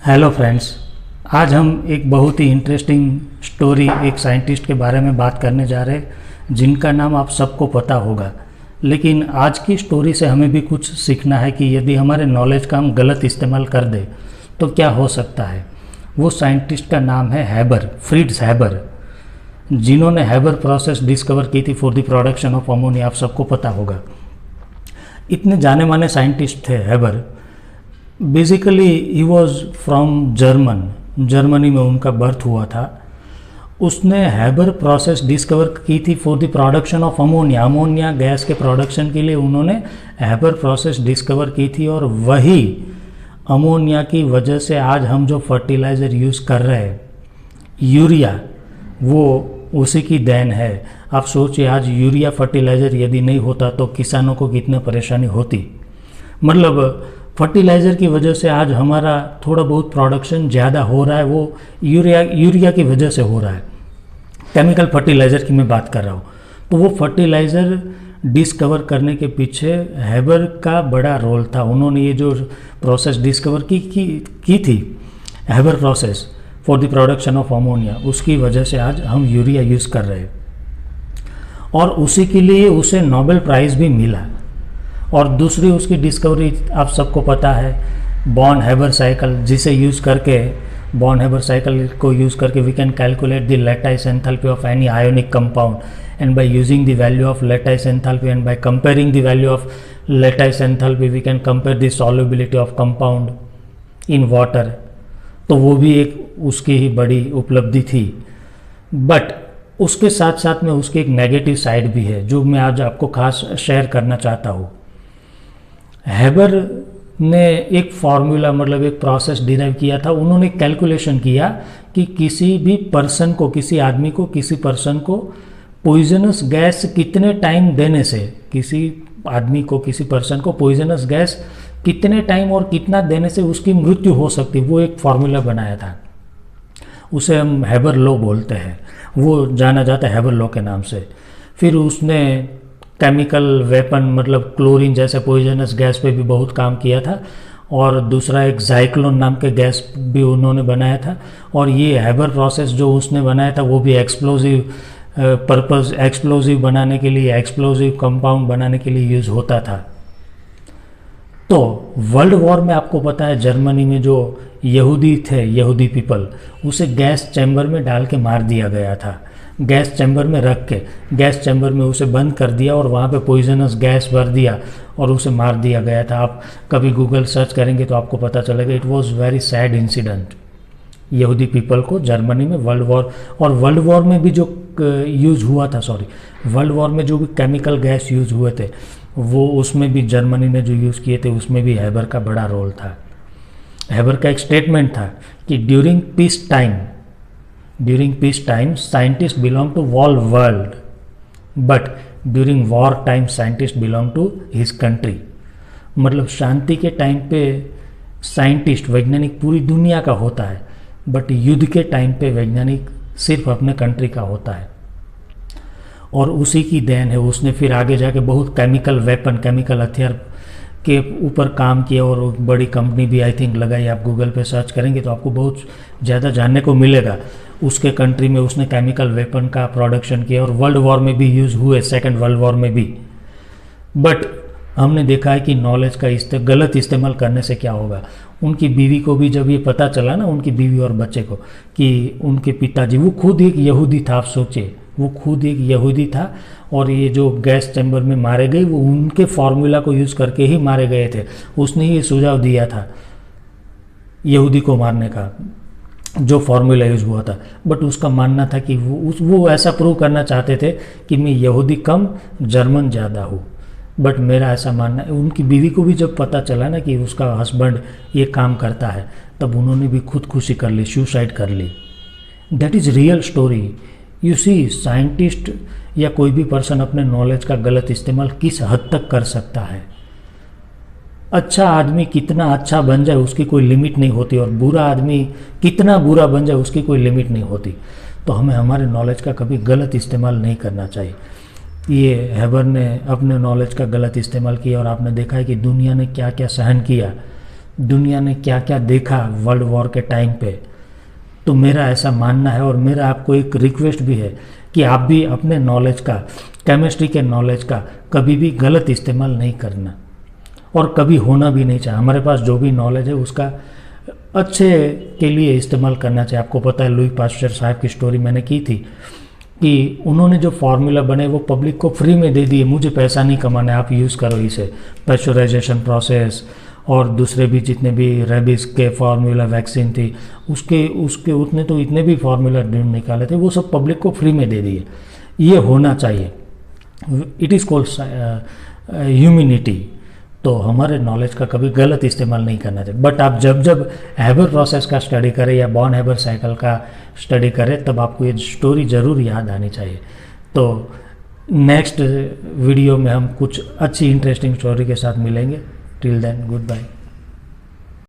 Hello friends. आज हम एक बहुत ही इंटरेस्टिंग स्टोरी एक साइंटिस्ट के बारे में बात करने जा रहे हैं जिनका नाम आप सबको पता होगा। लेकिन आज की स्टोरी से हमें भी कुछ सीखना है कि यदि हमारे नॉलेज का हम गलत इस्तेमाल कर दें तो क्या हो सकता है। वो साइंटिस्ट का नाम है हैबर, फ्रिट्ज हैबर, जिन्होंने हैबर प्रोसेस डिस्कवर की थी for the production of ammonia. आप सबको पता होगा, इतने जाने माने साइंटिस्ट थे Haber. Basically he was from Germany में उनका बर्थ हुआ था। उसने हैबर प्रोसेस डिस्कवर की थी for the production of ammonia gas के प्रोडक्शन के लिए उन्होंने हैबर प्रोसेस डिस्कवर की थी। और वही अमोनिया की वजह से आज हम जो फर्टिलाइज़र यूज़ कर रहे हैं यूरिया, वो उसी की देन है। आप सोचिए, आज यूरिया फर्टिलाइज़र यदि नहीं होता तो किसानों को कितनी परेशानी होती। मतलब फर्टिलाइज़र की वजह से आज हमारा थोड़ा बहुत प्रोडक्शन ज़्यादा हो रहा है, वो यूरिया की वजह से हो रहा है। केमिकल फर्टिलाइज़र की मैं बात कर रहा हूँ। तो वो फर्टिलाइज़र डिस्कवर करने के पीछे हैबर का बड़ा रोल था। उन्होंने ये जो प्रोसेस डिस्कवर की थी, Haber process for the production of ammonia, उसकी वजह से आज हम यूरिया यूज़ कर रहे हैं। और उसी के लिए उसे नोबेल प्राइज़ भी मिला। और दूसरी उसकी डिस्कवरी आप सबको पता है, बॉर्न हैबर साइकिल, जिसे यूज़ करके बॉर्न हैबर साइकिल को यूज़ करके we can calculate the lattice enthalpy of any ionic compound, and by using the value of lattice enthalpy and by comparing the value of lattice enthalpy we can compare the solubility of compound in water. तो वो भी एक उसकी ही बड़ी उपलब्धि थी। But उसके साथ साथ में उसकी एक नेगेटिव साइड भी है जो मैं आज आपको खास शेयर करना चाहता हूँ। हैबर ने एक फार्मूला, मतलब एक प्रोसेस डिराइव किया था। उन्होंने कैलकुलेशन किया कि किसी भी पर्सन को, किसी आदमी को, किसी पर्सन को पॉइजनस गैस कितने टाइम देने से, किसी आदमी को, किसी पर्सन को पॉइजनस गैस कितने टाइम और कितना देने से उसकी मृत्यु हो सकती, वो एक फार्मूला बनाया था। उसे हम हैबर लॉ बोलते हैं, वो जाना जाता है हैबर लॉ के नाम से। फिर उसने केमिकल वेपन, मतलब क्लोरीन जैसे पॉइजनस गैस पे भी बहुत काम किया था। और दूसरा एक जाइक्लोन नाम के गैस भी उन्होंने बनाया था। और ये हैबर प्रोसेस जो उसने बनाया था वो भी एक्सप्लोजिव बनाने के लिए, एक्सप्लोजिव कंपाउंड बनाने के लिए यूज़ होता था। तो वर्ल्ड वॉर में आपको पता है जर्मनी में जो यहूदी थे, यहूदी पीपल, उसे गैस चैम्बर में डाल के मार दिया गया था। गैस चैम्बर में रख के, गैस चैम्बर में उसे बंद कर दिया और वहाँ पे पॉइजनस गैस भर दिया और उसे मार दिया गया था। आप कभी गूगल सर्च करेंगे तो आपको पता चलेगा। It was very sad incident यहूदी पीपल को जर्मनी में वर्ल्ड वॉर। और वर्ल्ड वॉर में भी जो यूज़ हुआ था, वर्ल्ड वॉर में जो भी केमिकल गैस यूज़ हुए थे वो, उसमें भी जर्मनी ने जो यूज़ किए थे उसमें भी हैबर का बड़ा रोल था। हैबर का एक स्टेटमेंट था कि during peace time scientist belong to whole world, but during war time scientist belong to his country. मतलब शांति के टाइम पे साइंटिस्ट, वैज्ञानिक पूरी दुनिया का होता है, बट युद्ध के टाइम पे वैज्ञानिक सिर्फ अपने कंट्री का होता है। और उसी की देन है, उसने फिर आगे जाके बहुत केमिकल वेपन, केमिकल हथियार के ऊपर काम किया और बड़ी कंपनी भी आई थिंक लगाई। आप गूगल पे सर्च करेंगे तो आपको बहुत ज़्यादा जानने को मिलेगा। उसके कंट्री में उसने केमिकल वेपन का प्रोडक्शन किया और वर्ल्ड वॉर में भी यूज़ हुए, सेकेंड वर्ल्ड वॉर में भी। बट हमने देखा है कि नॉलेज का गलत इस्तेमाल करने से क्या होगा। उनकी बीवी को भी जब ये पता चला ना, उनकी बीवी और बच्चे को, कि उनके पिताजी, वो खुद एक यहूदी था, आप सोचिए, वो खुद एक यहूदी था और ये जो गैस चैम्बर में मारे गए वो उनके फार्मूला को यूज़ करके ही मारे गए थे। उसने ही सुझाव दिया था यहूदी को मारने का, जो फार्मूला यूज़ हुआ था। बट उसका मानना था कि वो ऐसा प्रूव करना चाहते थे कि मैं यहूदी कम जर्मन ज़्यादा हूँ। बट मेरा ऐसा मानना है, उनकी बीवी को भी जब पता चला ना कि उसका हस्बैंड ये काम करता है, तब उन्होंने भी खुदकुशी कर ली, सुसाइड कर ली। That is real story. You see, scientist या कोई भी पर्सन अपने नॉलेज का गलत इस्तेमाल किस हद तक कर सकता है। अच्छा आदमी कितना अच्छा बन जाए उसकी कोई लिमिट नहीं होती, और बुरा आदमी कितना बुरा बन जाए उसकी कोई लिमिट नहीं होती। तो हमें हमारे नॉलेज का कभी गलत इस्तेमाल नहीं करना चाहिए। ये हैबर ने अपने नॉलेज का गलत इस्तेमाल किया और आपने देखा है कि दुनिया ने क्या क्या सहन किया दुनिया ने क्या क्या देखा वर्ल्ड वॉर के टाइम पे। तो मेरा ऐसा मानना है और मेरा आपको एक रिक्वेस्ट भी है कि आप भी अपने नॉलेज का, केमिस्ट्री के नॉलेज का कभी भी गलत इस्तेमाल नहीं करना, और कभी होना भी नहीं चाहिए। हमारे पास जो भी नॉलेज है उसका अच्छे के लिए इस्तेमाल करना चाहिए। आपको पता है लुई पास्चर साहब की स्टोरी मैंने की थी कि उन्होंने जो फार्मूला बने वो पब्लिक को फ्री में दे दिए, मुझे पैसा नहीं कमाना है, आप यूज़ करो इसे। पैस्चराइजेशन प्रोसेस और दूसरे भी जितने भी रेबीज के फार्मूला वैक्सीन थी, उसके उसके उतने तो इतने भी फार्मूला निकाले थे, वो सब पब्लिक को फ्री में दे दिए। ये होना चाहिए, इट इज़ कॉल्ड ह्यूमैनिटी। तो हमारे नॉलेज का कभी गलत इस्तेमाल नहीं करना चाहिए। बट आप जब जब हैबर प्रोसेस का स्टडी करें या बॉर्न हैबर साइकिल का स्टडी करें तब आपको ये स्टोरी ज़रूर याद आनी चाहिए। तो नेक्स्ट वीडियो में हम कुछ अच्छी इंटरेस्टिंग स्टोरी के साथ मिलेंगे। Till then good bye.